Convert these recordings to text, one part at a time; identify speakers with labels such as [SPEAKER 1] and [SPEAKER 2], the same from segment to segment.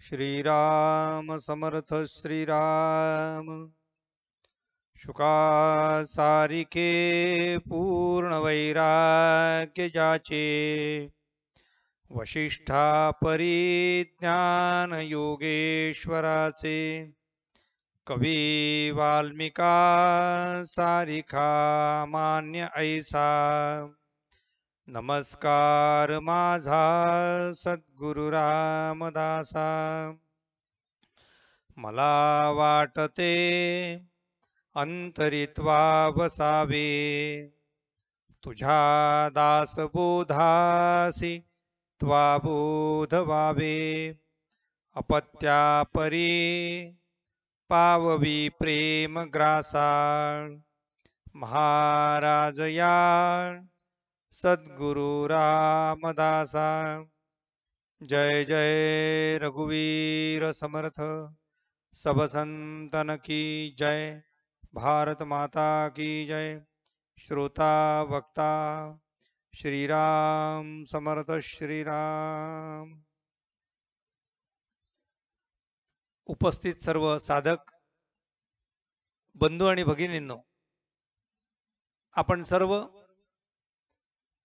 [SPEAKER 1] श्रीराम समर्थ श्रीराम। शुका सारिके पूर्ण वैराग्य जाचे, वशिष्ठा परिज्ञान योगेश्वराचे, कवी वाल्मिका सारिखा मान्य ऐसा। नमस्कार माझा सद्गुरु रामदासा। मला वाटते अंतरित्वा वसावे, तुझ्या दासबोधासी त्वा बोध व्हावे। अपत्यापरी पाववी प्रेम ग्रासा, महाराज या सद्गुरु रामदासा। जय जय रघुवीर समर्थ, सब संतन की जय। भारत माता की जय। श्रोता वक्ता श्रीराम समर्थ श्रीराम। उपस्थित सर्व साधक बंधू आणि भगिनींनो, आपण सर्व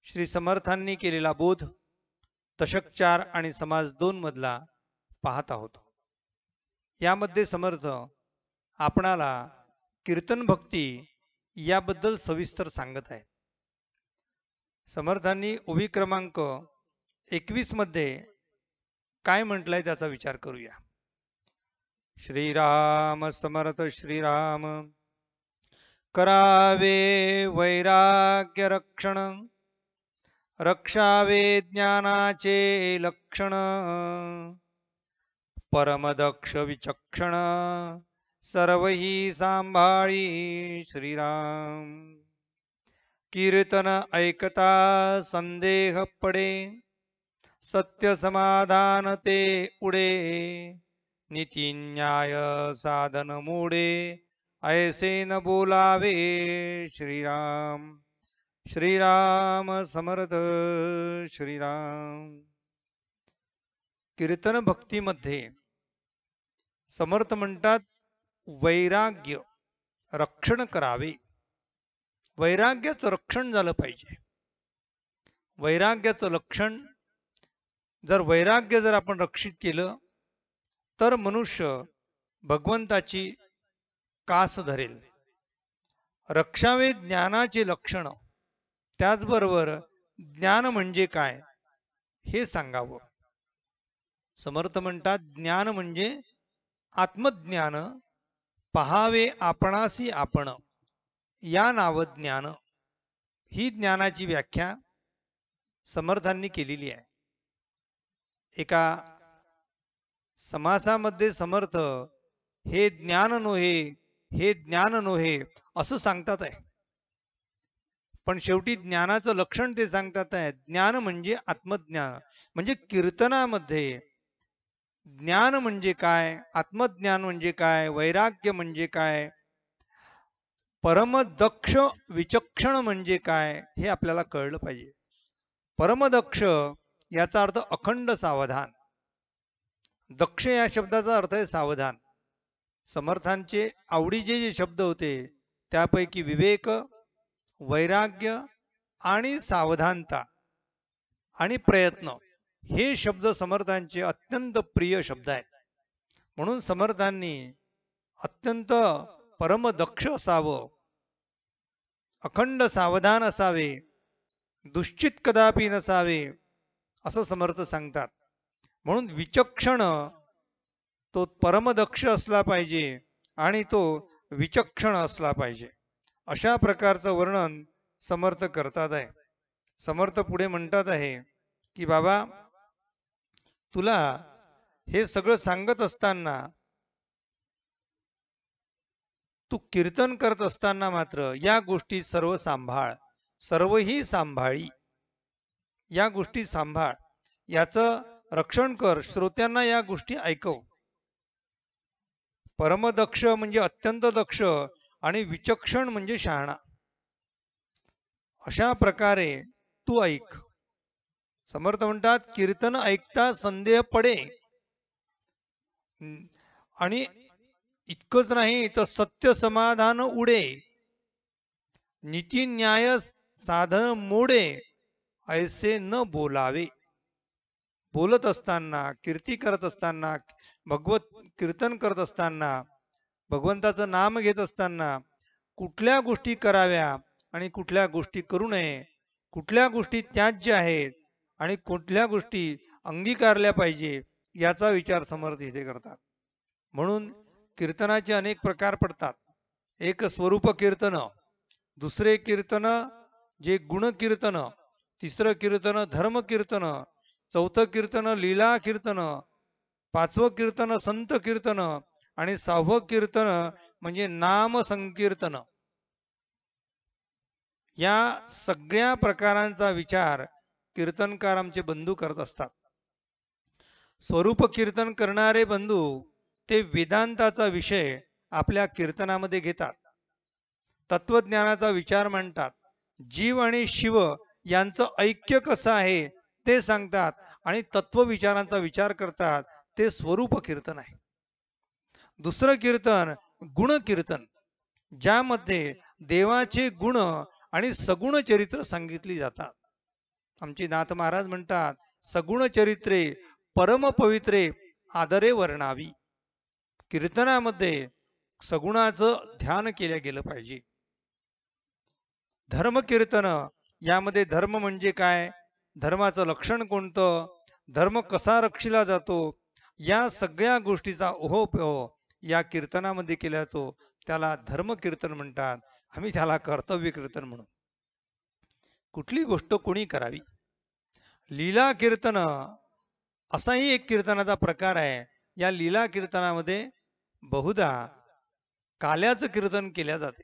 [SPEAKER 1] श्री समर्थांनी केलेला बोध दशक 4 आणि समाज 2 मधला पाहत आहोत। यामध्ये समर्थ आपणाला कीर्तन भक्ती याबद्दल सविस्तर सांगत आहे। समर्थांनी ओवी क्रमांक 21 मध्ये काय म्हटलंय त्याचा विचार करूया। श्रीराम समर्थ श्रीराम। करावे वैराग्य रक्षण, रक्षावे ज्ञानाचे लक्षण। परमदक्ष विचक्षण, सर्वही सांभाळी श्रीराम। कीर्तन ऐकता संदेह पडे, सत्य समाधान ते उडे। नीती न्याय साधन मोडे, ऐसे न बोलावे श्रीराम। श्रीराम समर्थ श्रीराम। कीर्तन भक्तीमध्ये समर्थ म्हणतात वैराग्य रक्षण करावे। वैराग्याचं रक्षण झालं पाहिजे। वैराग्याचं लक्षण जर आपण रक्षित केलं तर मनुष्य भगवंताची कास धरेल। रक्षावे ज्ञानाचे लक्षण, त्याचबरोबर ज्ञान म्हणजे काय हे सांगावं। समर्थ म्हणतात ज्ञान म्हणजे आत्मज्ञान, पहावे आपणासी आपण, या नाव ज्ञान। ही ज्ञानाची व्याख्या समर्थांनी केलेली आहे। एका समासामध्ये समर्थ हे ज्ञान नोहे, हे ज्ञान नोहे असं सांगतात आहे, पण शेवटी ज्ञानाचं लक्षण ते सांगतात आहे। ज्ञान म्हणजे आत्मज्ञान। म्हणजे कीर्तनामध्ये ज्ञान म्हणजे काय, आत्मज्ञान म्हणजे काय, वैराग्य म्हणजे काय, परमदक्ष विचक्षण म्हणजे काय हे आपल्याला कळलं पाहिजे। परमदक्ष याचा अर्थ अखंड सावधान। दक्ष या शब्दाचा अर्थ आहे सावधान। समर्थांचे आवडीचे जे शब्द होते त्यापैकी विवेक, वैराग्य आणि सावधानता आणि प्रयत्न हे शब्द समर्थांचे अत्यंत प्रिय शब्द आहेत। म्हणून समर्थांनी अत्यंत परमदक्ष असावं, अखंड सावधान असावे, दुश्चित कदापि नसावे असं समर्थ सांगतात। म्हणून विचक्षण तो परमदक्ष असला पाहिजे आणि तो विचक्षण असला पाहिजे, अशा प्रकारचं वर्णन समर्थ करतात आहे। समर्थ पुढे म्हणतात आहे की बाबा तुला हे सगळं सांगत असताना, तू कीर्तन करत असताना मात्र या गोष्टी सर्व सांभाळ, सर्वही सांभाळी, या गोष्टी सांभाळ, याचं रक्षण कर, श्रोत्यांना या गोष्टी ऐकव। परमदक्ष म्हणजे अत्यंत दक्ष आणि विचक्षण म्हणजे शहाणा, अशा प्रकारे तू ऐक। समर्थ म्हणतात कीर्तन ऐकता संदेह पडे, आणि इतकंच नाही तर सत्य समाधान उडे, नीती न्याय साधन मोडे, ऐसे न बोलावे. बोलत असताना, कीर्ती करत असताना, भगवत कीर्तन करत असताना, भगवंताचं नाम घेत असताना कुठल्या गोष्टी कराव्या आणि कुठल्या गोष्टी करू नये, कुठल्या गोष्टी त्याज्य आहेत आणि कुठल्या गोष्टी अंगीकारल्या पाहिजे, याचा विचार समर्थ इथे करतात. म्हणून कीर्तनाचे अनेक प्रकार पडतात. एक स्वरूप कीर्तन, दुसरे कीर्तन जे गुण कीर्तन, तिसरं कीर्तन धर्म कीर्तन, चौथं कीर्तन लीला कीर्तन, पाचवं कीर्तन संत कीर्तन आणि सहावं कीर्तन म्हणजे नाम संकीर्तन. या सगळ्या प्रकारांचा विचार कीर्तनकार आमचे बंधू करत असतात. स्वरूप कीर्तन करणारे बंधू ते वेदांताचा विषय आपल्या कीर्तनामध्ये घेतात, तत्वज्ञानाचा विचार मांडतात, जीव आणि शिव यांचं ऐक्य कसं आहे ते सांगतात आणि तत्वविचारांचा विचार करतात. ते स्वरूप कीर्तन आहे. दुसरं कीर्तन गुण कीर्तन, ज्यामध्ये देवाचे गुण आणि सगुण चरित्र सांगितली जातात. आमचे नाथ महाराज म्हणतात, सगुण चरित्रे परम पवित्रे आदरे वर्णावी. कीर्तनामध्ये सगुणाचं ध्यान केलं गेलं पाहिजे. धर्म कीर्तन, यामध्ये धर्म म्हणजे काय, धर्माचं लक्षण कोणतं, धर्म कसा रक्षिला जातो, या सगळ्या गोष्टीचा ओहोपोह या कीर्तनामध्ये केला जातो. त्याला धर्म कीर्तन म्हणतात. आम्ही त्याला कर्तव्य कीर्तन म्हणू. कुठली गोष्ट कोणी करावी. लीला कीर्तन असाही एक कीर्तनाचा प्रकार आहे. या लीला कीर्तनामध्ये बहुधा काल्याचं कीर्तन केल्या जाते.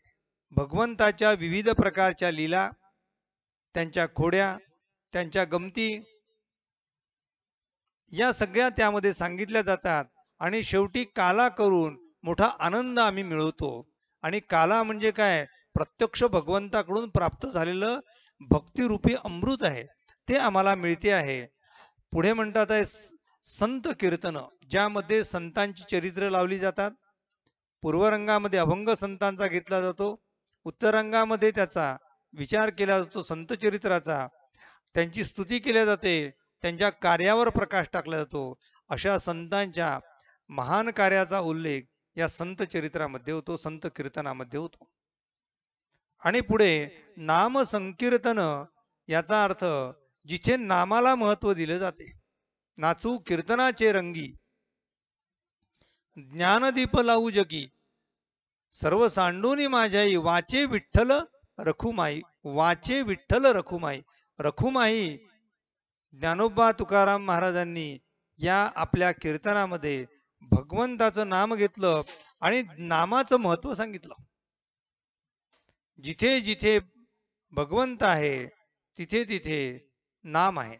[SPEAKER 1] भगवंताच्या विविध प्रकारच्या लीला, त्यांच्या खोड्या, त्यांच्या गमती, या सगळ्या त्यामध्ये सांगितल्या जातात आणि शेवटी काला करून मोठा आनंद आम्ही मिळवतो. आणि काला म्हणजे काय, प्रत्यक्ष भगवंताकडून प्राप्त झालेलं भक्तिरूपी अमृत आहे, ते आम्हाला मिळते आहे. पुढे म्हणतात आहे संत कीर्तन, ज्यामध्ये संतांची चरित्र लावली जातात. पूर्वरंगामध्ये अभंग संतांचा घेतला जातो, उत्तर रंगामध्ये त्याचा विचार केला जातो संत चरित्राचा, त्यांची स्तुती केली जाते, त्यांच्या कार्यावर प्रकाश टाकला जातो. अशा संतांच्या महान कार्याचा उल्लेख या संत चरित्रामध्ये होतो, संत कीर्तनामध्ये होतो. आणि पुढे नाम संकीर्तन, याचा अर्थ जिथे नामाला महत्व दिले जाते. नाचू कीर्तनाचे रंगी, ज्ञानदीप लावू जगी, सर्व सांडूनी माझ्याई, वाचे विठ्ठल रखुमाई, वाचे विठ्ठल रखुमाई. रखुमाई ज्ञानोबा तुकाराम महाराजांनी या आपल्या कीर्तनामध्ये भगवंताचं नाम घेतलं आणि नामाचं महत्व सांगितलं. जिथे जिथे भगवंत आहे तिथे तिथे नाम आहे,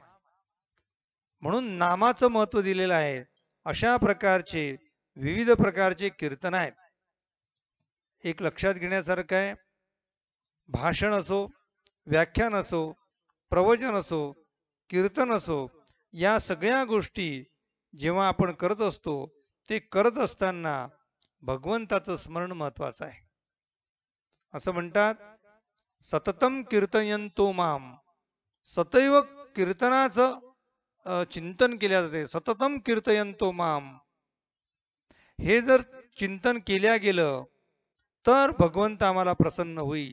[SPEAKER 1] म्हणून नामाचं महत्व दिलेलं आहे. अशा प्रकारचे विविध प्रकारचे कीर्तन आहेत. एक लक्षात घेण्यासारखं आहे, भाषण असो, व्याख्यान असो, प्रवचन असो, कीर्तन असो, या सगळ्या गोष्टी जेव्हा आपण करत असतो, ते करत असताना भगवंताचं स्मरण महत्वाचं आहे. असं म्हणतात, सततम कीर्तयंतो माम, सदैव कीर्तनाचं चिंतन केल्या जाते. सततम कीर्तयंतो माम, हे जर चिंतन केल्या गेलं तर भगवंत आम्हाला प्रसन्न होईल.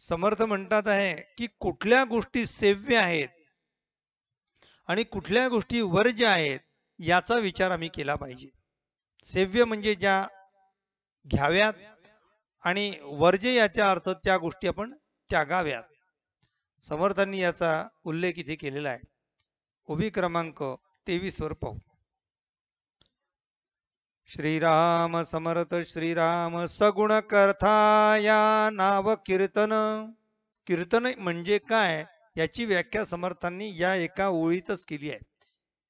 [SPEAKER 1] समर्थ म्हणतात आहे की कुठल्या गोष्टी सेव्य आहेत आणि कुठल्या गोष्टी वर्ज्य आहेत, याचा विचार आम्ही केला पाहिजे. सेव्य म्हणजे ज्या घ्याव्यात आणि वर्ज्य याचा अर्थ त्या गोष्टी आपण त्यागाव्यात. समर्थांनी याचा उल्लेख इथे केलेला आहे. उभी क्रमांक 23 वर पाहू. श्रीराम समर्थ श्रीराम सगुण कर्थाया नाव कीर्तन. कीर्तन म्हणजे काय याची व्याख्या समर्थांनी या एका ओळीतच केली आहे,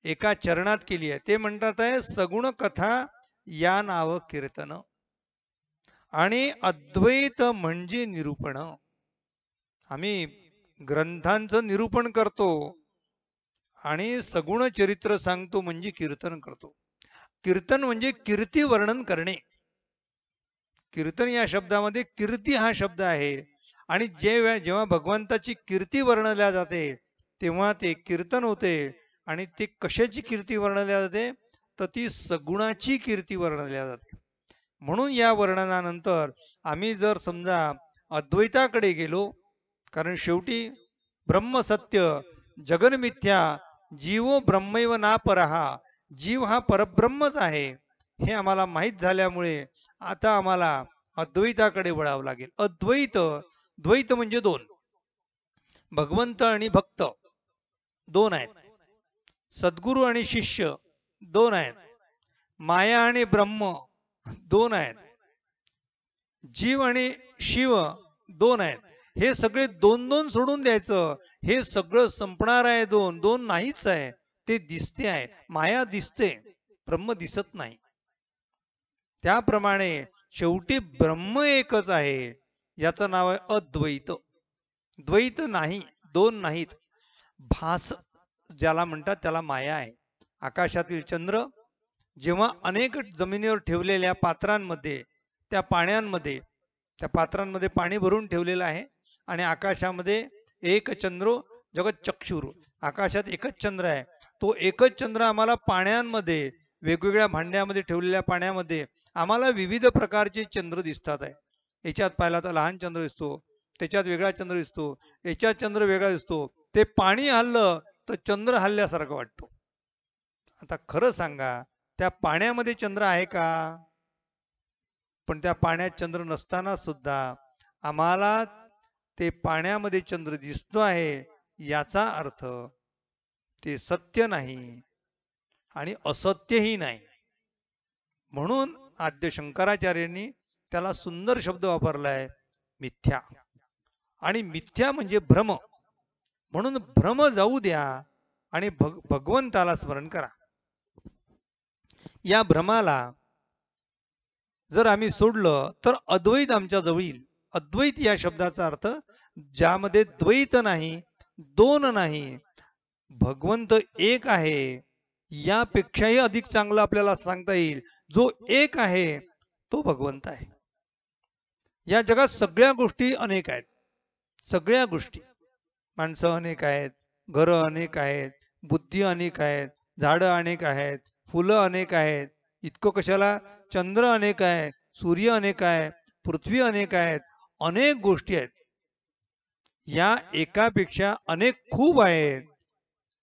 [SPEAKER 1] एका चरणात केली आहे. ते म्हणतात आहे सगुण कथा या नाव कीर्तन. आणि अद्वैत म्हणजे निरूपण. आम्ही ग्रंथांचं निरूपण करतो आणि सगुण चरित्र सांगतो म्हणजे कीर्तन करतो. कीर्तन म्हणजे कीर्ती वर्णन करणे. कीर्तन या शब्दामध्ये कीर्ती हा शब्द आहे. आणि जेव्हा भगवंताची कीर्ती वर्णल्या जाते तेव्हा ते कीर्तन होते. आणि ते कशाची कीर्ती वर्णल्या जाते तर ती सगुणाची कीर्ती वर्णल्या जाते. म्हणून या वर्णनानंतर आम्ही जर समजा अद्वैताकडे गेलो, कारण शेवटी ब्रह्म सत्य जगन मिथ्या जीवो ब्रह्मैव ना परहा, जीव हा परब्रह्मच आहे हे आम्हाला माहीत झाल्यामुळे आता आम्हाला अद्वैताकडे वळावं लागेल. अद्वैत, द्वैत म्हणजे दोन, भगवंत आणि भक्त दोन आहेत, सद्गुरू आणि शिष्य दोन आहेत, माया आणि ब्रह्म दोन आहेत, जीव आणि शिव दोन आहेत. हे सगळे दोन दोन सोडून द्यायचं. हे सगळं संपणार आहे. दोन दोन नाहीच आहे. ते दिसते आहे. माया दिसते, ब्रह्म दिसत नाही. त्याप्रमाणे शेवटी ब्रह्म एकच आहे. याचं नाव आहे अद्वैत. द्वैत नाही, दोन नाहीत. भास ज्याला म्हणतात त्याला माया आहे. आकाशातील चंद्र जेव्हा अनेक जमिनीवर ठेवलेल्या पात्रांमध्ये, त्या पाण्यांमध्ये, त्या पात्रांमध्ये पाणी भरून ठेवलेलं आहे आणि आकाशामध्ये एक चंद्रो जगत चक्षुर, आकाशात एकच चंद्र आहे. तो एकच चंद्र आम्हाला पाण्यांमध्ये, वेगवेगळ्या भांड्यामध्ये ठेवलेल्या पाण्यामध्ये आम्हाला विविध प्रकारचे चंद्र दिसतात आहे. याच्यात पाहिला तर लहान चंद्र दिसतो, त्याच्यात वेगळा चंद्र दिसतो, याच्यात चंद्र वेगळा दिसतो. ते पाणी हल्लं तर चंद्र हल्ल्यासारखं वाटतो. आता खरं सांगा, त्या पाण्यामध्ये चंद्र आहे का? पण त्या पाण्यात चंद्र नसताना सुद्धा आम्हाला ते पाण्यामध्ये चंद्र दिसतो आहे. याचा अर्थ ते सत्य नाही आणि असत्यही नाही. म्हणून आद्य शंकराचार्यांनी त्याला सुंदर शब्द वापरलाय, मिथ्या. आणि मिथ्या म्हणजे भ्रम. म्हणून भ्रम जाऊ द्या आणि भगवंताला स्मरण करा. या भ्रमाला जर आम्ही सोडलं तर अद्वैत आमच्या जवळ येईल. अद्वैत या शब्दाचा अर्थ ज्यामध्ये द्वैत नाही, दोन नाही, भगवंत एक आहे. यापेक्षाही अधिक चांगलं आपल्याला सांगता येईल, जो एक आहे तो भगवंत आहे. या जगात सगळ्या गोष्टी अनेक आहेत. सगळ्या गोष्टी, माणसं अनेक आहेत, घरं अनेक आहेत, बुद्धी अनेक आहेत, झाडं अनेक आहेत, फुलं अनेक आहेत. इतकं कशाला? चंद्र अनेक आहे, सूर्य अनेक आहे, पृथ्वी अनेक आहेत, अनेक गोष्टी आहेत. या एकापेक्षा अनेक खूप आहेत.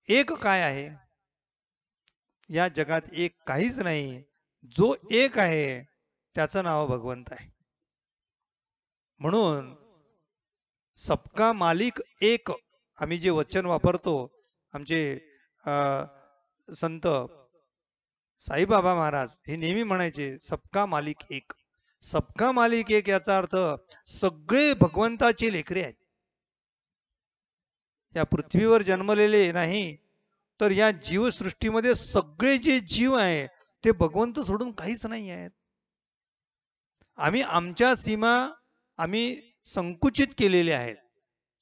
[SPEAKER 1] एक काय आहे? या जगात एक काहीच नाही. जो एक आहे त्याचं नाव भगवंत आहे. म्हणून सबका मालिक एक आम्ही जे वचन वापरतो, आमचे संत साईबाबा महाराज हे नेहमी म्हणायचे, सबका मालिक एक. सबका मालिक एक याचा अर्थ सगळे भगवंताचे लेकरे आहेत. या पृथ्वीवर जन्मलेले नाही तर या जीवसृष्टीमध्ये सगळे जे जीव आहे ते भगवंत सोडून काहीच नाही आहेत. आम्ही आमच्या सीमा आम्ही संकुचित केलेल्या आहेत.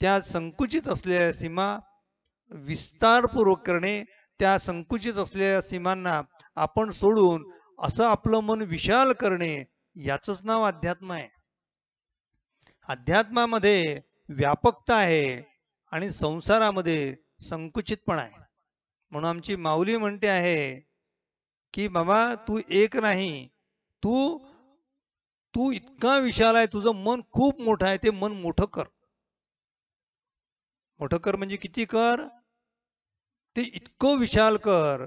[SPEAKER 1] त्या संकुचित असलेल्या सीमा विस्तारपूर्वक करणे, त्या संकुचित असलेल्या सीमांना आपण सोडून असं आपलं मन विशाल करणे, याचंच नाव अध्यात्म आहे. अध्यात्मामध्ये व्यापकता आहे आणि संसारामध्ये संकुचितपणा आहे. म्हणून आमची माऊली म्हणते आहे की बाबा तू एक नाही, तू तू इतका विशाल आहे, तुझं मन खूप मोठं आहे, ते मन मोठं कर. मोठं कर म्हणजे किती कर? ते इतकं विशाल कर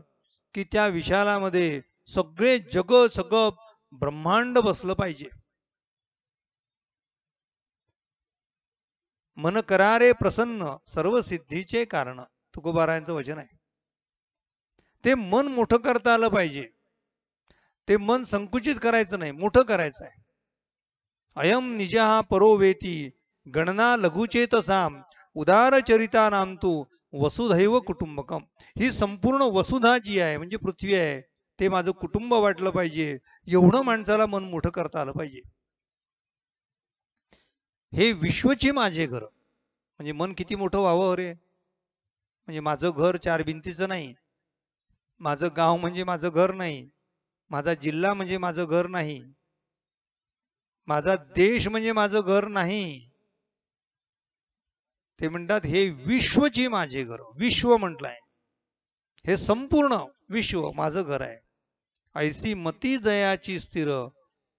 [SPEAKER 1] की त्या विशालामध्ये सगळे जग, सगळं ब्रह्मांड बसलं पाहिजे. मन करारे प्रसन्न सर्व सिद्धीचे कारण, तुकोबारायांचं वचन आहे. ते मन मोठं करता आलं पाहिजे. ते मन संकुचित करायचं नाही, मोठं करायचं आहे. अयम निजहा परोवेती गणना लघुचेतसाम उदार चरिता नामतू वसुधैव कुटुंबकम. ही संपूर्ण वसुधा जी आहे म्हणजे पृथ्वी आहे, ते माझं कुटुंब वाटलं पाहिजे. एवढं माणसाला मन मोठं करता आलं पाहिजे. हे विश्वचे माझे घर म्हणजे मन किती मोठं व्हावं रे. म्हणजे माझं घर चार भिंतीचं नाही, माझं गाव म्हणजे माझं घर नाही, माझा जिल्हा म्हणजे माझं घर नाही, माझा देश म्हणजे माझं घर नाही. ते म्हणतात हे विश्वची माझे घर, विश्व म्हटलंय, हे संपूर्ण विश्व माझं घर आहे. ऐसी मती दयाची स्थिर,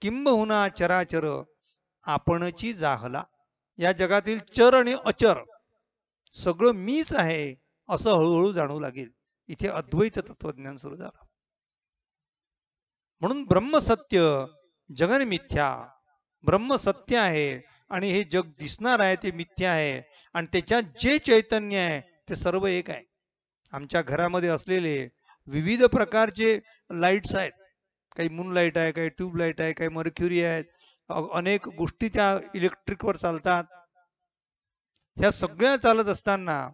[SPEAKER 1] किंबहुना चराचर आपणची जाहला. या जगातील चर आणि अचर सगळं मीच आहे असं हळूहळू जाणू लागेल. इथे अद्वैत तत्वज्ञान सुरू झालं. म्हणून ब्रह्मसत्य जगन मिथ्या, ब्रह्म सत्य आहे आणि हे जग दिसणार आहे ते मिथ्या आहे, आणि त्याच्यात जे चैतन्य आहे ते सर्व एक आहे. आमच्या घरामध्ये असलेले विविध प्रकारचे लाईट्स आहेत, काही मून लाईट आहे, काही ट्यूब लाईट आहे, काही मर्क्युरी आहेत, अनेक गोष्टी त्या इलेक्ट्रिकवर चालतात. ह्या सगळ्या चालत असताना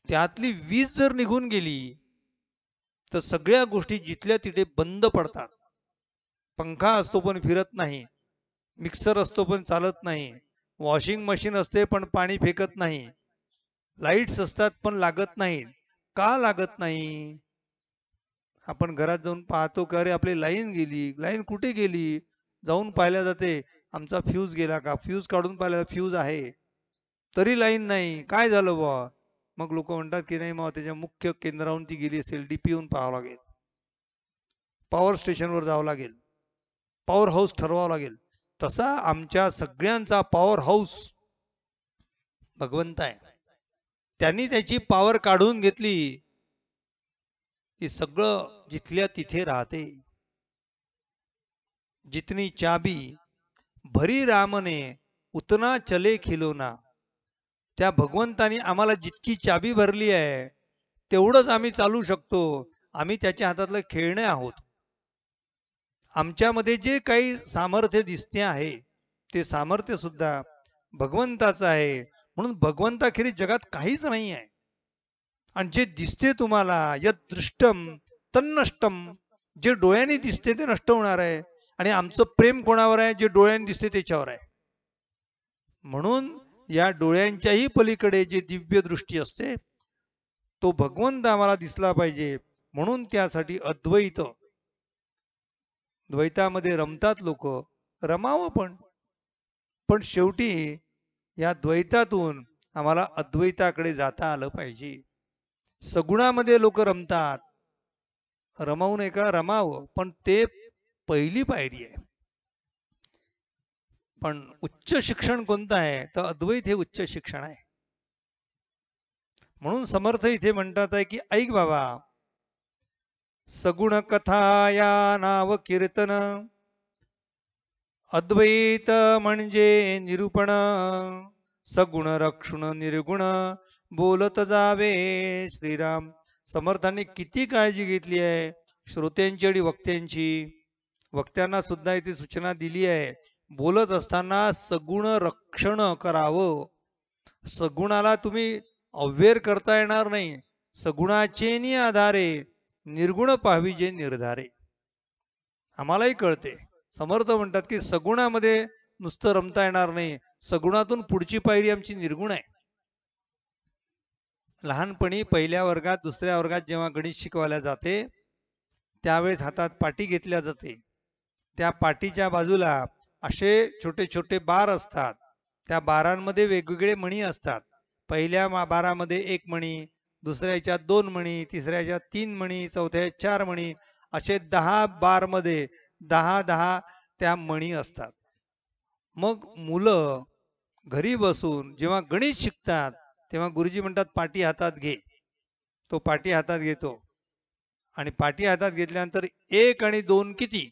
[SPEAKER 1] त्यातली वीज जर निघून गेली तर सगळ्या गोष्टी जिथल्या तिथे बंद पडतात. पंखा असतो पण फिरत नाही, मिक्सर असतो पण चालत नाही, वॉशिंग मशीन असते पण पाणी फेकत नाही, लाईट्स असतात पण लागत नाहीत. का लागत नाही? आपण घरात जाऊन पाहतो की अरे आपली लाईन गेली, लाईन कुठे गेली, जाऊन पाहिल्या जाते आमचा फ्यूज गेला का, फ्यूज काढून पाहिला फ्यूज आहे तरी लाईन नाही, काय झालं बुवा? मग लोक म्हणतात की नाही, मग त्याच्या मुख्य केंद्रावरून ती गेली असेल, डीपी येऊन पाहावं लागेल, पॉवर स्टेशनवर जावं लागेल, पॉवर हाऊस ठरवावं लागेल. तसा आमच्या सगळ्यांचा पॉवर हाऊस भगवंत आहे. त्यांनी त्याची पॉवर काढून घेतली की सगळं जिथल्या तिथे राहते. जितनी चाबी भरी रामने उतना चले खिलोना. त्या भगवंतानी आम्हाला जितकी चाबी भरली आहे तेवढंच आम्ही चालू शकतो. आम्ही त्याच्या हातातलं खेळणे आहोत. आमच्यामध्ये जे काही सामर्थ्य दिसते आहे ते सामर्थ्य सुद्धा भगवंताचं आहे. म्हणून भगवंताखेरीज जगात काहीच नाही आहे. आणि जे दिसते तुम्हाला यत दृष्टम तन्नष्टम, जे डोळ्यांनी दिसते ते नष्ट होणार आहे. आणि आमचं प्रेम कोणावर आहे? जे डोळ्यांनी दिसते त्याच्यावर आहे. म्हणून या डोळ्यांच्याही पलीकडे जे दिव्य दृष्टी असते तो भगवंत आम्हाला दिसला पाहिजे. म्हणून त्यासाठी अद्वैत, द्वैतामध्ये रमतात लोक, रमावं पण शेवटी या द्वैतातून आम्हाला अद्वैताकडे जाता आलं पाहिजे. सगुणामध्ये लोक रमतात, रमावू नये का? रमावं, पण ते पहिली पायरी आहे. पण उच्च शिक्षण कोणतं आहे? तर अद्वैत हे उच्च शिक्षण आहे. म्हणून समर्थ इथे म्हणतात आहे की ऐक बाबा, सगुण कथा या नाव कीर्तन, अद्वैत म्हणजे निरूपण, सगुण रक्षुण निर्गुण बोलत जावे श्रीराम. समर्थांनी किती काळजी घेतली आहे श्रोत्यांची आणि वक्त्यांची. वक्त्यांना सुद्धा इथे सूचना दिली आहे, बोलत असताना सगुण रक्षण करावं. सगुणाला तुम्ही अव्यय करता येणार नाही. सगुणाचे आधारे निर्गुण पाहिजे निर्धारे. आम्हालाही कळते, समर्थ म्हणतात की सगुणामध्ये नुसतं रमता येणार नाही, सगुणातून पुढची पायरी आमची निर्गुण आहे. लहानपणी पहिल्या वर्गात दुसऱ्या वर्गात जेव्हा गणित शिकवल्या जाते त्यावेळेस हातात पाटी घेतल्या जाते. त्या पाटीच्या बाजूला असे छोटे छोटे बार असतात. त्या बारांमध्ये वेगवेगळे मणी असतात. पहिल्या बारामध्ये 1 मणी, दुसऱ्या ह्याच्यात 2 मणी, तिसऱ्या ह्याच्यात 3 मणी, चौथ्या 4 मणी, असे 10 बारमध्ये 10 त्या मणी असतात. मग मुलं घरी बसून जेव्हा गणित शिकतात तेव्हा गुरुजी म्हणतात पाटी हातात घे. तो पाटी हातात घेतो आणि पाटी हातात घेतल्यानंतर 1 आणि 2 किती?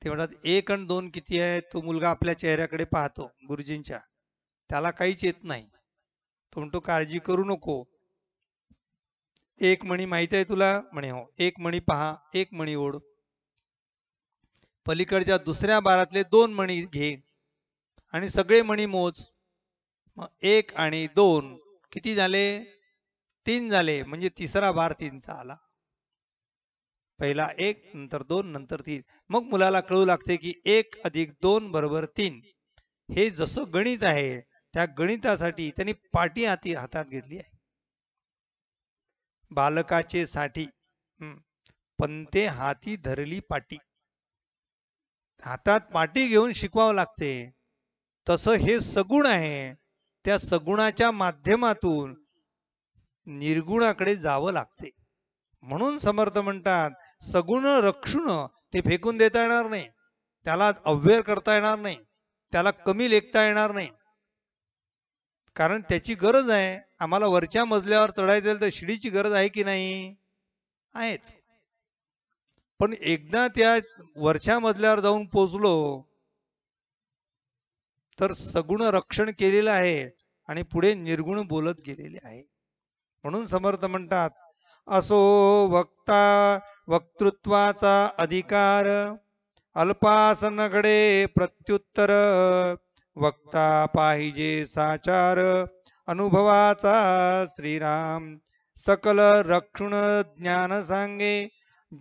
[SPEAKER 1] ते म्हणतात 1 आणि 2 किती आहे? तो मुलगा आपल्या चेहऱ्याकडे पाहतो गुरुजींच्या, त्याला काहीच येत नाही. तो म्हणतो काळजी करू नको, 1 मणी माहिती आहे तुला? म्हणे हो. 1 मणी पहा, 1 मणी ओढ. पलीकडच्या दुसऱ्या बारातले 2 मणी घे आणि सगळे मणी मोज. मग 1 आणि 2 किती झाले? 3 झाले. म्हणजे तिसरा बार 3चा आला. पहिला 1, नंतर 2, नंतर 3. मग मुलाला कळू लागते की 1 + 2 = 3. हे जसं गणित आहे त्या गणितासाठी त्यांनी पाटी हातात घेतली आहे. बालकाचे साठी पंते हाती धरली पाटी. हातात पाटी घेऊन शिकवावं लागते. तसं हे सगुण आहे, त्या सगुणाच्या माध्यमातून निर्गुणाकडे जावं लागते. म्हणून समर्थ म्हणतात सगुण रक्षुण ते फेकून देता येणार नाही, त्याला अव्यय करता येणार नाही, त्याला कमी लेखता येणार नाही. कारण त्याची गरज आहे. आम्हाला वरच्या मजल्यावर चढायचं तर शिडीची गरज आहे की नाही? आहेच. पण एकदा त्या वरच्या मजल्यावर जाऊन पोचलो तर सगुण रक्षण केलेलं आहे आणि पुढे निर्गुण बोलत गेलेले आहे. म्हणून समर्थ म्हणतात असो वक्ता वक्तृत्वाचा अधिकार, अल्पासनकडे प्रत्युत्तर, वक्ता पाहिजे साचार, अनुभवाचा श्रीराम, सकल रक्षुण ज्ञान सांगे,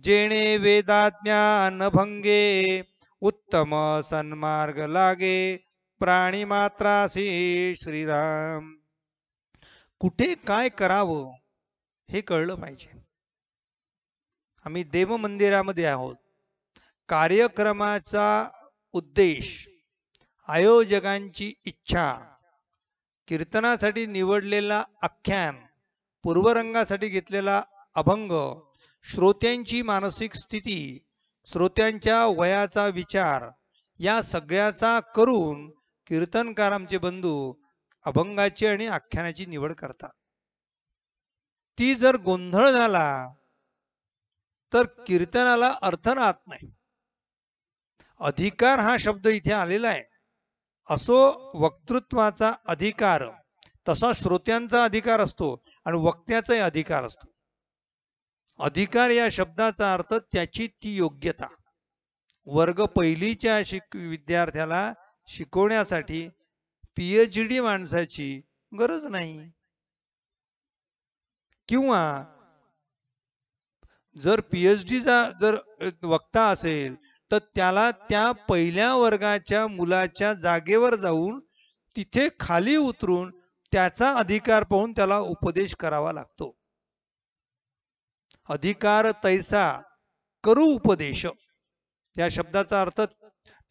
[SPEAKER 1] जेणे वेदाज्ञा न भंगे, उत्तम सन्मार्ग लागे, प्राणी मात्रासी श्रीराम. कुठे काय करावं हे कळलं पाहिजे. आम्ही देव मंदिरामध्ये आहोत. कार्यक्रमाचा उद्देश, आयोजकांची इच्छा, कीर्तनासाठी निवडलेला आख्यान, पूर्वरंगासाठी घेतलेला अभंग, श्रोत्यांची मानसिक स्थिती, श्रोत्यांच्या वयाचा विचार, या सगळ्याचा करून कीर्तनकार आमचे बंधू अभंगाची आणि आख्यानाची निवड करतात. ती जर गोंधळ झाला तर कीर्तनाला अर्थ राहत नाही. अधिकार हा शब्द इथे आलेला आहे. असो वक्तृत्वाचा अधिकार, तसा श्रोत्यांचा अधिकार असतो आणि वक्त्याचाही अधिकार असतो. अधिकार या शब्दाचा अर्थ त्याची ती योग्यता. वर्ग पहिलीच्या विद्यार्थ्याला शिकवण्यासाठी PhD माणसाची गरज नाही. किंवा जर PhDचा जर वक्ता असेल तर त्याला त्या पहिल्या वर्गाच्या मुलाच्या जागेवर जाऊन तिथे खाली उतरून त्याचा अधिकार पाहून त्याला उपदेश करावा लागतो. अधिकार तैसा करू उपदेश या शब्दाचा अर्थ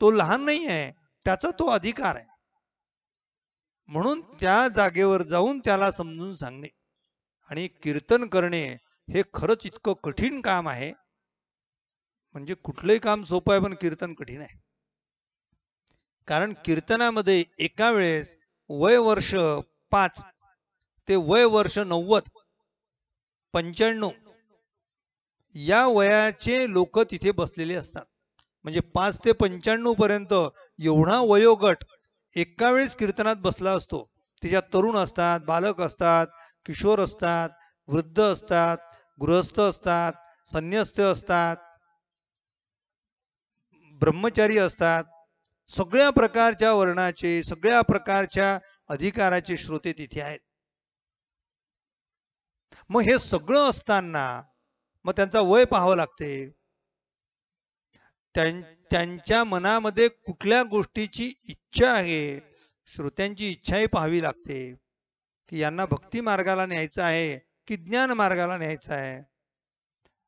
[SPEAKER 1] तो लहान नाही आहे, त्याचा तो अधिकार आहे. म्हणून त्या जागेवर जाऊन त्याला समजून सांगणे. आणि कीर्तन करणे हे खरंच इतकं कठीण काम आहे. म्हणजे कुठलंही काम सोपं आहे पण कीर्तन कठीण आहे. कारण कीर्तनामध्ये एका वेळेस वय वर्ष 5 ते वय वर्ष 90 95 या वयाचे लोक तिथे बसलेले असतात. म्हणजे 5 ते 95 पर्यंत एवढा वयोगट एका वेळेस कीर्तनात बसला असतो. त्याच्यात तरुण असतात, बालक असतात, किशोर असतात, वृद्ध असतात, गृहस्थ असतात, संन्यस्त असतात, ब्रह्मचारी असतात. सगळ्या प्रकारच्या वर्णाचे, सगळ्या प्रकारच्या अधिकाराचे श्रोते तिथे आहेत. मग हे सगळं असताना मग त्यांचा वय पाहावं लागते. त्यांच्या मनामध्ये कुठल्या गोष्टीची इच्छा आहे, श्रोत्यांची इच्छाही पाहावी लागते की यांना भक्ती मार्गाला न्यायचं आहे की ज्ञान मार्गाला न्यायचं आहे.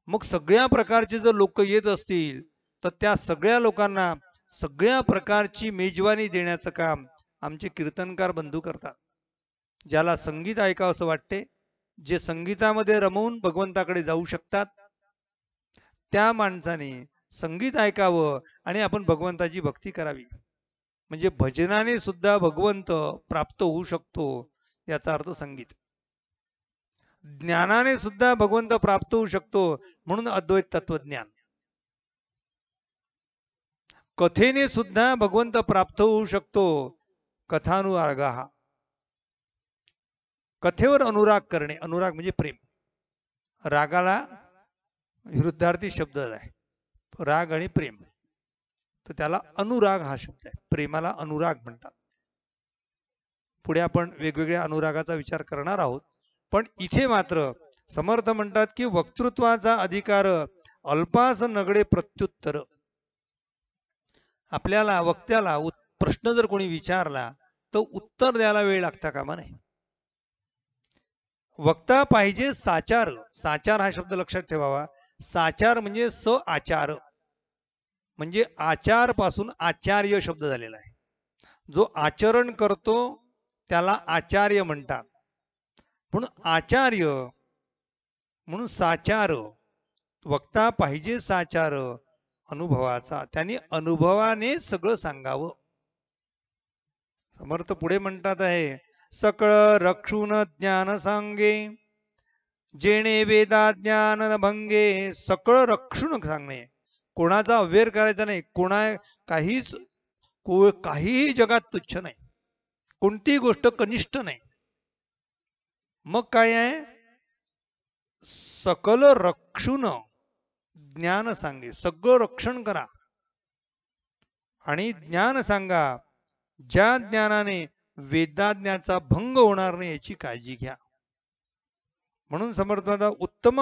[SPEAKER 1] मग सगळ्या प्रकारचे जर लोक येत असतील तर त्या सगळ्या लोकांना सगळ्या प्रकारची मेजवानी देण्याचं काम आमचे कीर्तनकार बंधू करतात. ज्याला संगीत ऐकावं असं वाटते, जे संगीतामध्ये रमवून भगवंताकडे जाऊ शकतात, त्या माणसाने संगीत ऐकावं आणि आपण भगवंताची भक्ती करावी. म्हणजे भजनाने सुद्धा भगवंत प्राप्त होऊ शकतो याचा अर्थ संगीत. ज्ञानाने सुद्धा भगवंत प्राप्त होऊ शकतो म्हणून अद्वैत तत्वज्ञान. कथेने सुद्धा भगवंत प्राप्त होऊ शकतो, कथानुरागा. कथेवर अनुराग करणे, अनुराग म्हणजे प्रेम. रागाला विरुद्धार्थी शब्द आहे राग आणि प्रेम, तर त्याला अनुराग हा शब्द आहे. प्रेमाला अनुराग म्हणतात. पुढे आपण वेगवेगळ्या अनुरागाचा विचार करणार आहोत. पण इथे मात्र समर्थ म्हणतात की वक्तृत्वाचा अधिकार, अल्पास नगडे प्रत्युत्तर. आपल्याला वक्त्याला प्रश्न जर कोणी विचारला तर उत्तर द्यायला वेळ लागता कामा नये. वक्ता पाहिजे साचार. साचार हा शब्द लक्षात ठेवावा. साचार म्हणजे स आचार, म्हणजे आचार पासून आचार्य शब्द झालेला आहे. जो आचरण करतो त्याला आचार्य म्हणतात. म्हणून आचार्य म्हणून साचार. वक्ता पाहिजे साचार अनुभवाचा, त्याने अनुभवाने सगळं सांगावं. समर्थ पुढे म्हणतात आहे, सकळ रक्षून ज्ञान सांगे जेणे वेदा ज्ञान भंगे. सकळ रक्षून सांगणे, कोणाचा अव्यय करायचा नाही. काहीही जगात तुच्छ नाही, कोणतीही गोष्ट कनिष्ठ नाही. मग काय आहे, सकल रक्षून ज्ञान सांगे, सगळं रक्षण करा आणि ज्ञान सांगा. ज्या ज्ञानाने वेदाज्ञाचा भंग होणार नाही याची काळजी घ्या. म्हणून समर्थाचा उत्तम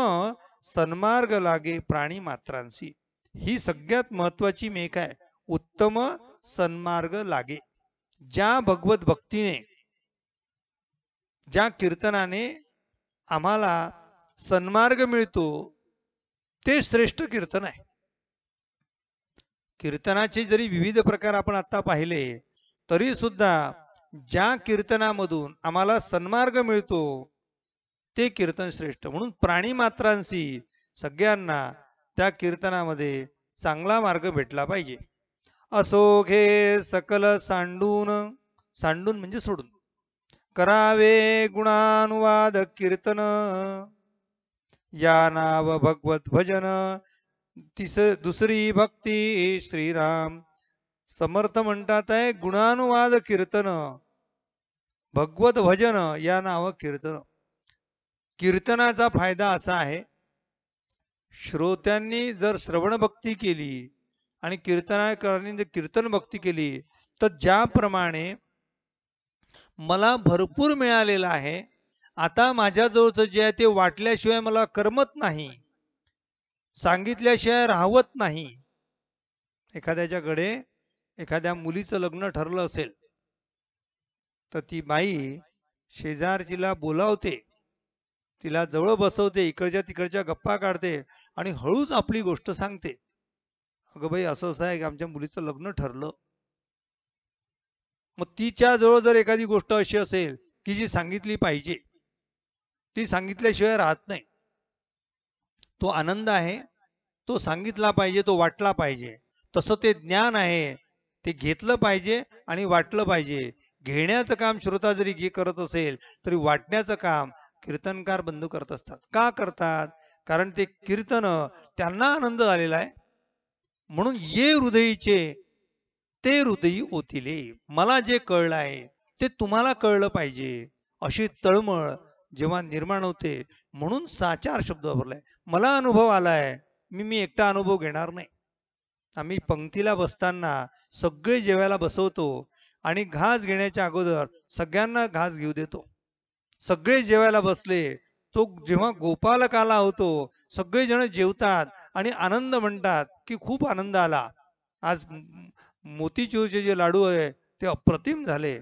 [SPEAKER 1] सन्मार्ग लागे प्राणी मात्रांशी. ही सगळ्यात महत्वाची मेक आहे. उत्तम सन्मार्ग लागे. ज्या भगवत भक्तीने, ज्या कीर्तनाने आम्हाला सन्मार्ग मिळतो ते श्रेष्ठ कीर्तन आहे. कीर्तनाचे जरी विविध प्रकार आपण आता पाहिले तरी सुद्धा ज्या कीर्तनामधून आम्हाला सन्मार्ग मिळतो ते कीर्तन श्रेष्ठ. म्हणून प्राणी मात्रांशी सगळ्यांना त्या कीर्तनामध्ये चांगला मार्ग भेटला पाहिजे. असोघे सकल सांडून, सांडून म्हणजे सोडून, करावे गुणानुवाद कीर्तन. या नाव भगवत भजन दुसरी भक्ती श्रीराम. समर्थ म्हणतात आहे, गुणानुवाद कीर्तन, भगवत भजन या नाव कीर्तन. कीर्तनाचा फायदा असा आहे, श्रोत्यांनी जर श्रवण भक्ती केली आणि कीर्तनाकारांनी जर कीर्तन भक्ती केली तर ज्याप्रमाणे मला भरपूर मिळालेलं आहे, आता माझ्याजवळचं जे आहे ते वाटल्याशिवाय मला करमत नाही, सांगितल्याशिवाय राहवत नाही. एखाद्याच्याकडे एखाद्या मुलीचं लग्न ठरलं असेल तर ती बाई शेजारचीला बोलावते, तिला जवळ बसवते, इकडच्या तिकडच्या गप्पा काढते आणि हळूच आपली गोष्ट सांगते. अगं बाई, असं असं आहे की आमच्या मुलीचं लग्न ठरलं. मग तिच्या जवळ जर एखादी गोष्ट अशी असेल की जी सांगितली पाहिजे, ती सांगितल्याशिवाय राहत नाही. तो आनंद आहे, तो सांगितला पाहिजे, तो वाटला पाहिजे. तसं ते ज्ञान आहे, ते घेतलं पाहिजे आणि वाटलं पाहिजे. घेण्याचं काम श्रोता जरी करत असेल तरी वाटण्याचं काम कीर्तनकार बंधू करत असतात. का करतात? कारण ते कीर्तन त्यांना आनंद झालेला आहे. म्हणून ये हृदयीचे ते हृदयी ओतिले. मला जे कळलं आहे ते तुम्हाला कळलं पाहिजे, अशी तळमळ जेव्हा निर्माण होते. म्हणून साचार शब्द वापरलाय. मला अनुभव आलाय, मी एकटा अनुभव घेणार नाही. आम्ही पंक्तीला बसताना सगळे जेवायला बसवतो आणि घास घेण्याच्या अगोदर सगळ्यांना घास घेऊ देतो. सगळे जेवायला बसले, तो जेव्हा गोपालकाला होतो, सगळे जण जेवतात आणि आनंद म्हणतात की खूप आनंद आला. आज मोतीचूरचे जे लाडू आहे ते अप्रतिम झाले.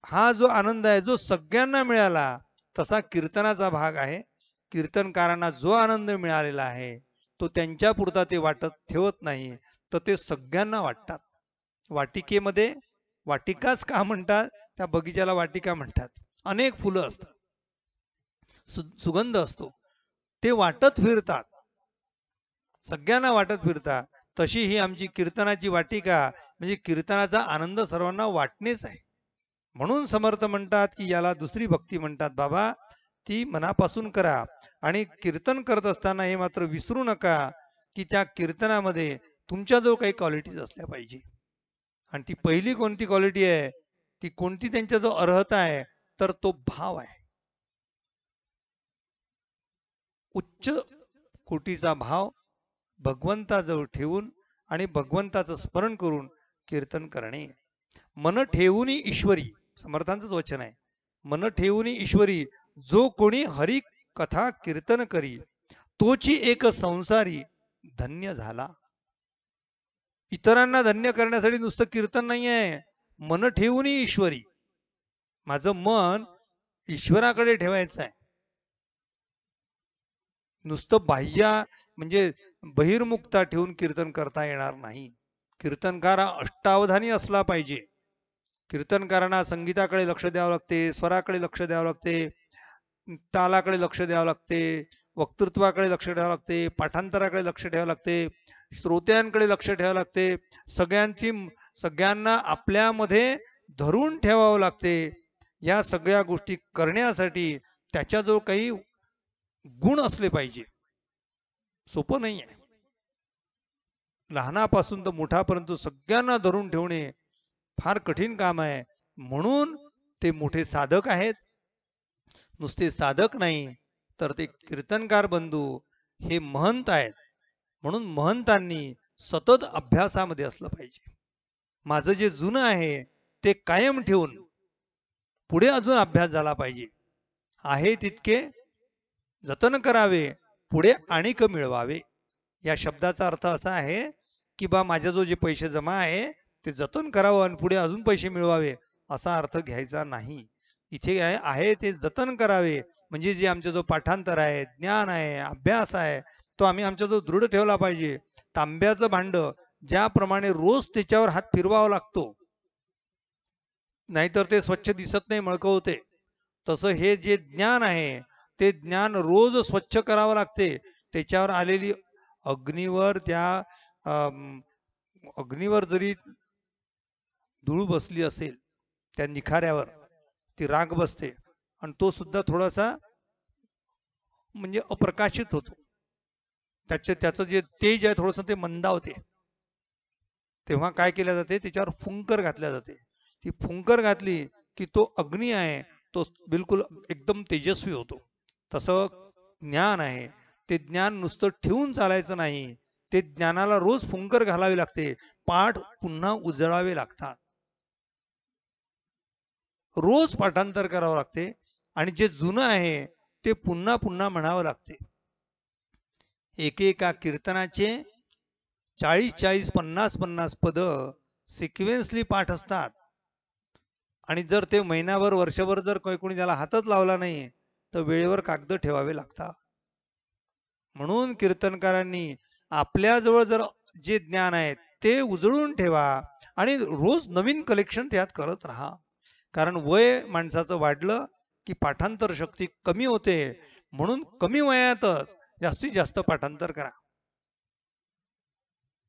[SPEAKER 1] हा जो आनंद आहे जो सगळ्यांना मिळाला, तसा कीर्तनाचा भाग आहे. कीर्तनकारांना जो आनंद मिळालेला आहे तो त्यांच्या पुरता ते वाटत ठेवत नाही, तर ते सगळ्यांना वाटतात. वाटिकेमध्ये, वाटिकाच का म्हणतात, त्या बगीच्याला वाटिका म्हणतात. अनेक फुलं असतात, सुगंध असतो, ते वाटत फिरतात, सगळ्यांना वाटत फिरतात. तशी ही आमची कीर्तनाची वाटिका म्हणजे कीर्तनाचा आनंद सर्वांना वाटणेच आहे. म्हणून समर्थ म्हणतात की याला दुसरी भक्ती म्हणतात. बाबा, ती मनापासून करा आणि कीर्तन करत असताना हे मात्र विसरू नका की त्या कीर्तनामध्ये तुमच्याजवळ काही क्वालिटीज असल्या पाहिजे. आणि ती पहिली कोणती क्वालिटी आहे, ती कोणती त्यांच्याजवळ अर्हता आहे, तर तो भाव आहे. उच्च कोटीचा भाव भगवंताजवळ ठेवून आणि भगवंताचं स्मरण करून कीर्तन करणे. मन ठेवून ईश्वरी, समर्थांचंच वचन आहे. मन ठेवून ईश्वरी, जो कोणी हरी कथा कीर्तन करी, तोची एक संसारी धन्य झाला. इतरांना धन्य करण्यासाठी नुसतं कीर्तन नाही आहे, मन ठेवूनही ईश्वरी. माझं मन ईश्वराकडे ठेवायचं आहे. नुसतं बाह्य म्हणजे बहिर्मुक्ता ठेवून कीर्तन करता येणार नाही. कीर्तनकार अष्टावधानी असला पाहिजे. कीर्तनकारांना संगीताकडे लक्ष द्यावं लागते, स्वराकडे लक्ष द्यावं लागते, तालाकडे लक्ष द्यावं लागते, वक्तृत्वाकडे लक्ष द्यावं लागते, पाठांतराकडे लक्ष ठेवावं लागते, श्रोत्यांकडे लक्ष ठेवावं लागते. सगळ्यांना आपल्यामध्ये धरून ठेवावं लागते. या सगळ्या गोष्टी करण्यासाठी त्याच्याजवळ काही गुण असले पाहिजे. सोपं नाही आहे. लहानापासून तर मोठापर्यंत सगळ्यांना धरून ठेवणे फार कठीण काम आहे. म्हणून ते मोठे साधक आहेत. नुसते साधक नाही तर ते कीर्तनकार बंधू हे महंत आहेत. म्हणून महंतांनी सतत अभ्यासामध्ये असलं पाहिजे. माझं जे जुनं आहे ते कायम ठेवून पुढे अजून अभ्यास झाला पाहिजे. आहे तितके जतन करावे, पुढे आणिक मिळवावे. या शब्दाचा अर्थ असा आहे की बा माझ्याजवळ जे पैसे जमा आहे ते जतन करावं आणि पुढे अजून पैसे मिळवावे असा अर्थ घ्यायचा नाही. इथे आहे ते जतन करावे म्हणजे जे आमच्याजवळ पाठांतर आहे, ज्ञान आहे, अभ्यास आहे तो आम्ही आमच्याजवळ दृढ ठेवला पाहिजे. तांब्याचं भांड ज्याप्रमाणे रोज त्याच्यावर हात फिरवावा लागतो नाहीतर ते स्वच्छ दिसत नाही, मळकं होते, तसं हे जे ज्ञान आहे ते ज्ञान रोज स्वच्छ करावं लागते. त्याच्यावर आलेली अग्नीवर जरी धूळ बसली असेल त्या निखाऱ्यावर ती राग बसते आणि तो सुद्धा थोडासा म्हणजे अप्रकाशित होतो. त्याचं जे तेज आहे थोडंसं ते मंदावते. तेव्हा काय केलं जाते, त्याच्यावर फुंकर घातल्या जाते. ती फुंकर घातली की तो अग्नी आहे तो बिलकुल एकदम तेजस्वी होतो. तसं ज्ञान आहे, ते ज्ञान नुसतं ठेवून चालायचं नाही, ते ज्ञानाला रोज फुंकर घालावी लागते. पाठ पुन्हा उजळावे लागतात, रोज पाठांतर करावं लागते आणि जे जुनं आहे ते पुन्हा पुन्हा म्हणावं लागते. एकेका कीर्तनाचे 40-40, 50-50 पद सिक्वेन्सली पाठ असतात आणि जर ते महिनाभर वर्षभर जर कोणी त्याला हातच लावला नाही तर वेळेवर कागद ठेवावे लागतात. म्हणून कीर्तनकारांनी आपल्याजवळ जर जे ज्ञान आहे ते उजळून ठेवा आणि रोज नवीन कलेक्शन त्यात करत राहा. कारण वय माणसाचं वाढलं की पाठांतर शक्ती कमी होते. म्हणून कमी वयातच जास्तीत जास्त पाठांतर करा.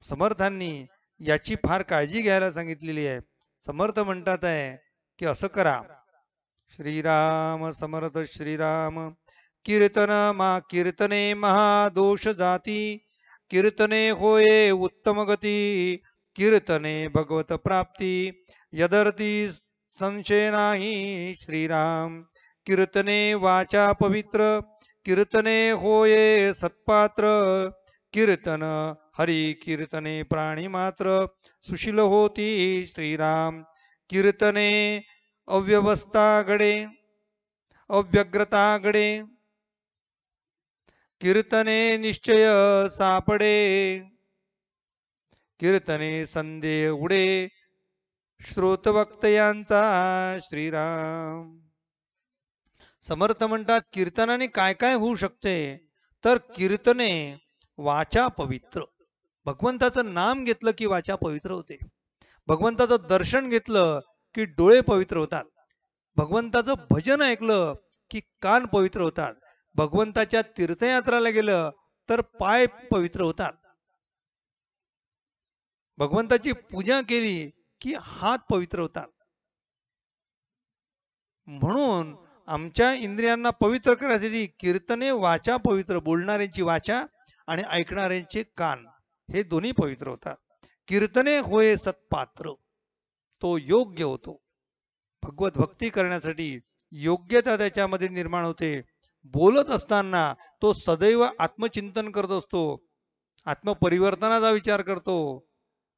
[SPEAKER 1] समर्थांनी याची फार काळजी घ्यायला सांगितलेली आहे. समर्थ म्हणतात आहे की असं करा, श्रीराम समर्थ श्रीराम, कीर्तने महादोष जाती, कीर्तने होये उत्तम गती, कीर्तने भगवत प्राप्ती, यदर्थी संशय नाही श्रीराम, कीर्तने वाचा पवित्र, कीर्तने होये सत्पात्र, कीर्तन हरी कीर्तने प्राणी मात्र, सुशील होती श्रीराम, कीर्तने अव्यवस्था घडे अव्यग्रता घडे, कीर्तने निश्चय सापडे, कीर्तने संदेह उडे, श्रोतभक्त यांचा श्रीराम. समर्थ म्हणतात कीर्तनाने काय काय होऊ शकते, तर कीर्तने वाचा पवित्र, भगवंताचं नाम घेतलं की वाचा पवित्र होते. भगवंताचं दर्शन घेतलं की डोळे पवित्र होतात. भगवंताचं भजन ऐकलं की कान पवित्र होतात. भगवंताच्या तीर्थयात्राला गेलं तर पाय पवित्र होतात. भगवंताची पूजा केली की हात पवित्र होतात. म्हणून आमच्या इंद्रियांना पवित्र करण्यासाठी कीर्तने वाचा पवित्र, बोलणाऱ्यांची वाचा आणि ऐकणाऱ्यांचे कान हे दोन्ही पवित्र होतात. कीर्तने होय सत्पात्र, तो योग्य होतो. भगवत भक्ती करण्यासाठी योग्यता त्याच्यामध्ये निर्माण होते. बोलत असताना तो सदैव आत्मचिंतन करत असतो, आत्मपरिवर्तनाचा विचार करतो,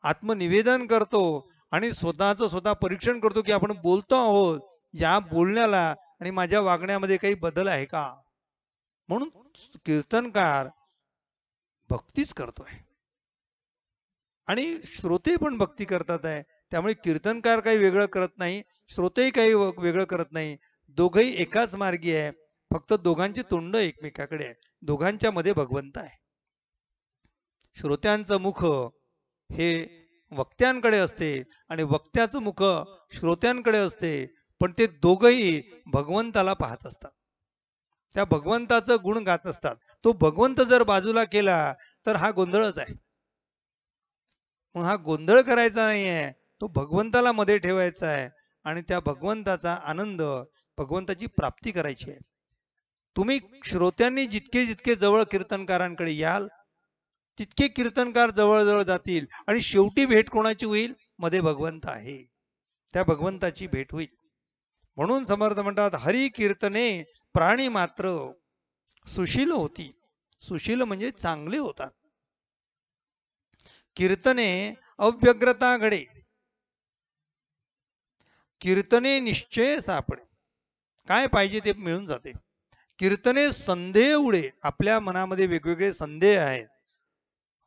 [SPEAKER 1] आत्मनिवेदन करतो आणि स्वतःचं स्वतः परीक्षण करतो की आपण बोलतो आहोत, या बोलण्याला आणि माझ्या वागण्यामध्ये काही बदल आहे का. म्हणून कीर्तनकार भक्तीच करतोय. आणि श्रोते पण भक्ती करतात आहे. त्यामुळे कीर्तनकार काही वेगळं करत नाही, श्रोतेही काही वेगळं करत नाही. दोघंही एकाच मार्गी आहे. फक्त दोघांची तोंड एकमेकाकडे आहे. दोघांच्या मध्ये भगवंत आहे. श्रोत्यांचं मुख हे वक्त्यांकडे असते आणि वक्त्याचं मुख श्रोत्यांकडे असते. पण ते दोघंही भगवंताला पाहत असतात. त्या भगवंताचं गुण गात असतात. तो भगवंत जर बाजूला केला तर हा गोंधळच आहे. मग हा गोंधळ करायचा नाहीये, तो भगवंताला मध्ये ठेवायचा आहे आणि त्या भगवंताचा आनंद, भगवंताची प्राप्ती करायची आहे. तुम्ही श्रोत्यांनी जितके जितके जवळ कीर्तनकारांकडे याल तितके कीर्तनकार जवळ जातील आणि शेवटी भेट कोणाची होईल? मध्ये भगवंत आहे, त्या भगवंताची भेट होईल. म्हणून समर्थ म्हणतात, हरी कीर्तने प्राणी मात्र सुशील होती. सुशील म्हणजे चांगले होतात. कीर्तने अव्यग्रता घडे, कीर्तने निश्चय सापडे. काय पाहिजे ते मिळून जाते. कीर्तने संदेह उडे, आपल्या मनामध्ये वेगवेगळे संदेह आहेत,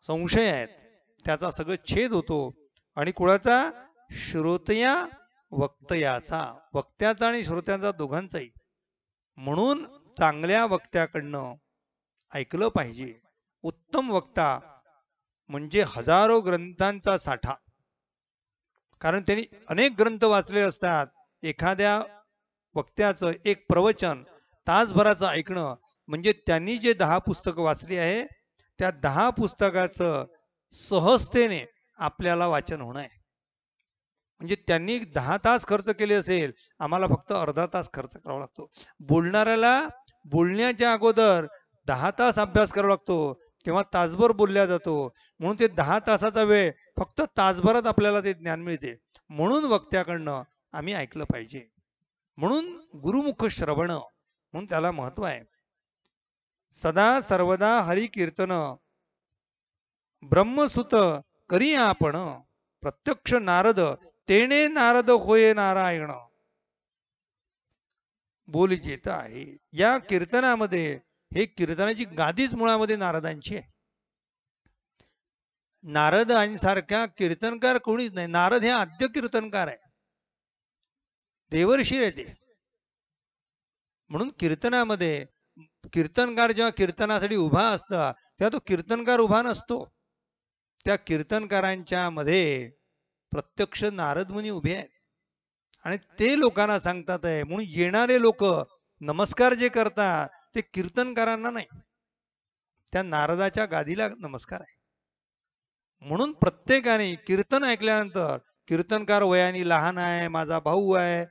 [SPEAKER 1] संशय आहेत, त्याचा सगळं छेद होतो. आणि कुणाचा? श्रोतया वक्तयाचा, वक्त्याचा आणि श्रोत्यांचा दोघांचाही. म्हणून चांगल्या वक्त्याकडनं ऐकलं पाहिजे. उत्तम वक्ता म्हणजे हजारो ग्रंथांचा साठा. कारण त्यांनी अनेक ग्रंथ वाचले असतात. एखाद्या वक्त्याचं एक प्रवचन तासभराचं ऐकणं म्हणजे त्यांनी जे 10 पुस्तकं वाचली आहे त्या 10 पुस्तकाचं सहजतेने आपल्याला वाचन होणं आहे. म्हणजे त्यांनी 10 तास खर्च केले असेल, आम्हाला फक्त अर्धा तास खर्च करावा लागतो. बोलणाऱ्याला बोलण्याच्या अगोदर 10 तास अभ्यास करावा लागतो, तेव्हा तासभर बोलल्या जातो. म्हणून ते 10 तासाचा वेळ फक्त तासभरात आपल्याला ते ज्ञान मिळते. म्हणून वक्त्याकडनं आम्ही ऐकलं पाहिजे. म्हणून गुरुमुख श्रवण म्हणून त्याला महत्व आहे. सदा सर्वदा हरी कीर्तन ब्रह्मसुत करी आपण, प्रत्यक्ष नारद तेने नारद होय नारायण. बोल जेत आहे. या कीर्तनामध्ये हे कीर्तनाची गादीच मुळामध्ये नारदांची आहे. नारदांसारख्या कीर्तनकार कोणीच नाही. नारद हे आद्य कीर्तनकार आहे, देवर्षी आहे ते. म्हणून कीर्तनामध्ये कीर्तनकार जेव्हा कीर्तनासाठी उभा असता तेव्हा तो कीर्तनकार उभा नसतो. त्या कीर्तनकारांच्या मध्ये प्रत्यक्ष नारद मुनी उभे आहेत आणि ते लोकांना सांगतात आहे. म्हणून येणारे लोक नमस्कार जे करतात ते कीर्तनकारांना नाही, त्या नारदाच्या गादीला नमस्कार आहे. म्हणून प्रत्येकाने कीर्तन ऐकल्यानंतर, कीर्तनकार वयाने लहान आहे, माझा भाऊ आहे,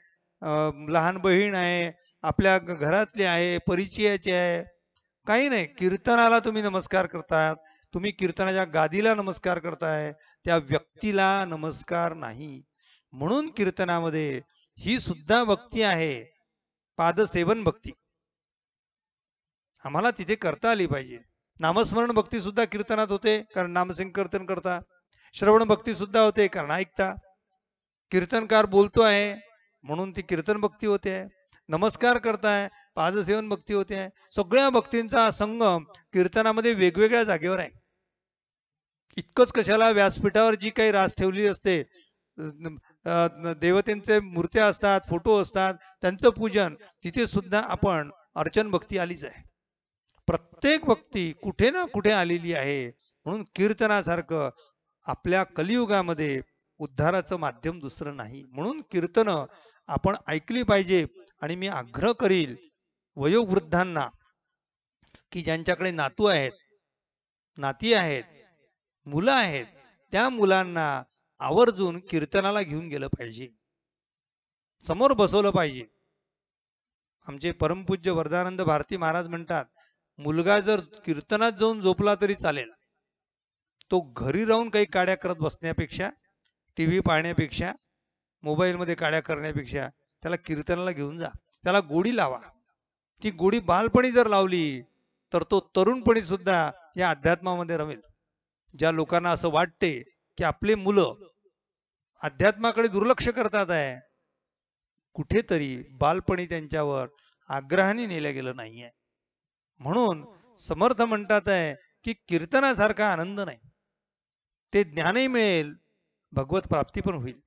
[SPEAKER 1] लहान बहीण आहे, आपल्या घरातले आहे, परिचयाचे आहे, काही नाही, कीर्तनाला तुम्ही नमस्कार करतात, तुम्ही कीर्तनाच्या गादीला नमस्कार करताय, त्या व्यक्तीला नमस्कार नाही. म्हणून कीर्तनामध्ये ही सुद्धा भक्ती आहे, पादसेवन भक्ती. आम्हाला तिथे करता आली पाहिजे. नामस्मरण भक्ती सुद्धा कीर्तनात होते, कारण नामसंकीर्तन करता. श्रवण भक्ती सुद्धा होते, कारण ऐकता. कीर्तनकार बोलतो आहे म्हणून ती कीर्तन भक्ती होते. नमस्कार करताय, पादसेवन भक्ती होते. सगळ्या भक्तींचा संगम कीर्तनामध्ये वेगवेगळ्या जागेवर आहे. इतकंच कशाला, व्यासपीठावर जी काही रास ठेवली असते, देवतेंचे मूर्त्या असतात, फोटो असतात, त्यांचं पूजन, तिथे सुद्धा आपण अर्चन भक्ती आलीच आहे. प्रत्येक भक्ती कुठे ना कुठे आलेली आहे. म्हणून कीर्तनासारखं आपल्या कलियुगामध्ये उद्धाराचं माध्यम दुसरं नाही. म्हणून कीर्तन आपण ऐकली पाहिजे. आणि मी आग्रह करील वयोवृद्धांना की ज्यांच्याकडे नातू आहेत, नाती आहेत, मुलं आहेत, त्या मुलांना आवर्जून कीर्तनाला घेऊन गेलं पाहिजे, समोर बसवलं पाहिजे. आमचे परमपूज्य वरदानंद भारती महाराज म्हणतात, मुलगा जर कीर्तनात जाऊन झोपला तरी चालेल, तो घरी राहून काही काड्या करत बसण्यापेक्षा, टीव्ही पाहण्यापेक्षा, मोबाईलमध्ये काड्या करण्यापेक्षा त्याला कीर्तनाला घेऊन जा, त्याला गोडी लावा. ती गोडी बालपणी जर लावली तर तो तरुणपणी सुद्धा या अध्यात्मामध्ये रमेल. ज्या लोकांना असं वाटते की आपले मुलं अध्यात्माकडे दुर्लक्ष करतात आहे, कुठेतरी बालपणी त्यांच्यावर आग्रहाने नेलं गेलं नाहीये. म्हणून समर्थ म्हणतात आहे की कीर्तनासारखा आनंद नाही. ते ज्ञानही मिळेल, भगवत प्राप्ती पण होईल.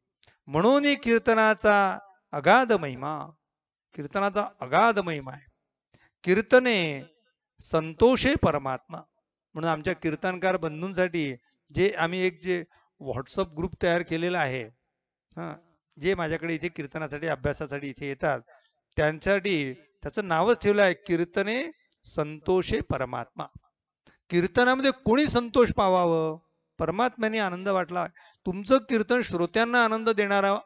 [SPEAKER 1] म्हणून कीर्तनाचा अगाध महिमा, कीर्तनाचा अगाध महिमा आहे. कीर्तने संतोषे परमात्मा. म्हणून आमच्या कीर्तनकार बंधूंसाठी जे आम्ही एक जे व्हॉट्सअप ग्रुप तयार केलेला आहे, हां, जे माझ्याकडे इथे कीर्तनासाठी अभ्यासासाठी इथे येतात, त्यांच्यासाठी त्याचं नावच ठेवलं आहे, कीर्तने संतोषे परमात्मा. कीर्तनामध्ये कोणी संतोष पावावं, परमात्म्याने आनंद वाटला. तुमचं कीर्तन श्रोत्यांना आनंद देणारा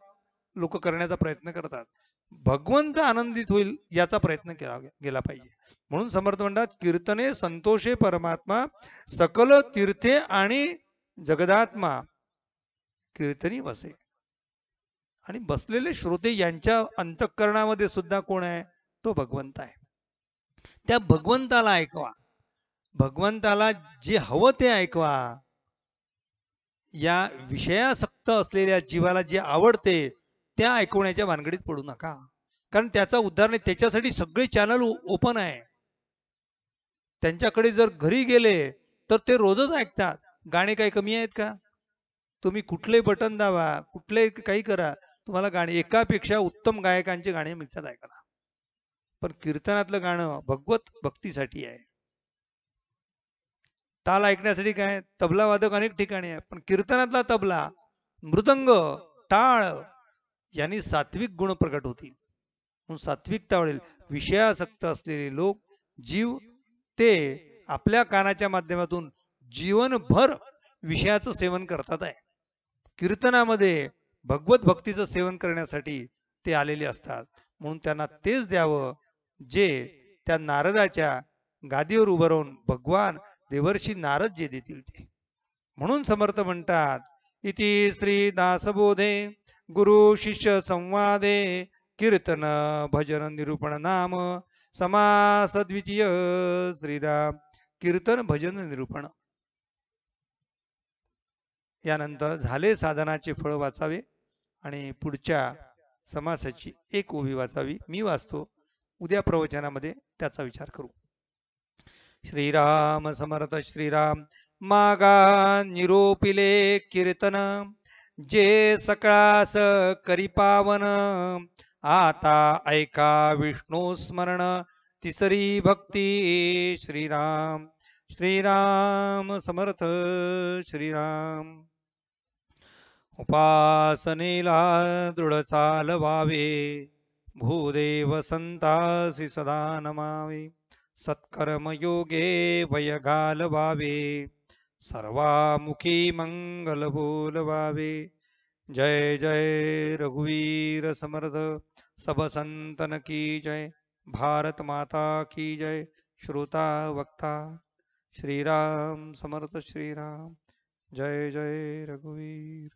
[SPEAKER 1] लोक करण्याचा प्रयत्न करतात. भगवंत आनंदित होईल याचा प्रयत्न केला गेला पाहिजे. म्हणून समर्थ म्हणतात, कीर्तने संतोषे परमात्मा, सकल तीर्थे आणि जगदात्मा कीर्तनी वसे. आणि बसलेले श्रोते यांच्या अंतःकरणामध्ये सुद्धा कोण आहे? तो भगवंत आहे. त्या भगवंताला ऐकवा, भगवंताला जे हवं ते ऐकवा. या विषयासक्त असलेल्या जीवाला जे आवडते त्या ऐकवण्याच्या भानगडीत पडू नका. कारण त्याचा उद्धार नाही. त्याच्यासाठी सगळे चॅनल ओपन आहे. त्यांच्याकडे जर घरी गेले तर ते रोजच ऐकतात. गाणे काही कमी आहेत का? तुम्ही कुठले बटन दाबा, कुठले काही करा, तुम्हाला गाणे एकापेक्षा उत्तम गायकांचे गाणे मिळतात ऐकायला. पण कीर्तनातलं गाणं भगवत भक्तीसाठी आहे. ताल ऐकण्यासाठी काय, तबला वादक अनेक ठिकाणी आहे, पण कीर्तनातला तबला, मृदंग, टाळ यांनी सात्विक गुण प्रकट होतील. म्हणून सात्विकता वाढेल. विषयासक्त असलेले लोक, जीव, ते आपल्या कानाच्या माध्यमातून जीवनभर विषयाचं सेवन करतात आहे. कीर्तनामध्ये भगवत भक्तीचं सेवन करण्यासाठी ते आलेले असतात. म्हणून त्यांना तेच द्यावं जे त्या नारदाच्या गादीवर उभं राहून भगवान देवर्षी नारद जे देतील ते. म्हणून समर्थ म्हणतात, इति श्री दासबोधे गुरु शिष्य संवादे कीर्तन भजन निरूपण नाम समास द्वितीय श्रीराम. कीर्तन भजन निरूपण. यानंतर झाले साधनाचे फळ वाचावे आणि पुढच्या समासाची एक ओवी वाचावी. मी वाचतो, उद्या प्रवचनामध्ये त्याचा विचार करू. श्रीराम समर्थ श्रीराम. मागा निरोपिले कीर्तन, जे सकळास करी पावन. आता ऐका विष्णू स्मरण, तिसरी भक्ती. श्रीराम श्रीराम समर्थ श्रीराम. उपासनेला दृढ चालवावे, भूदेव संतासी सदा नमावे. सत्कर्म योगे भय घालवावे, सर्वामुखी मंगल बोलवावे. जय जय रघुवीर समर्थ. सब संतन की जय. भारत माता की जय. श्रोता वक्ता श्रीराम समर्थ श्रीराम. जय जय रघुवीर.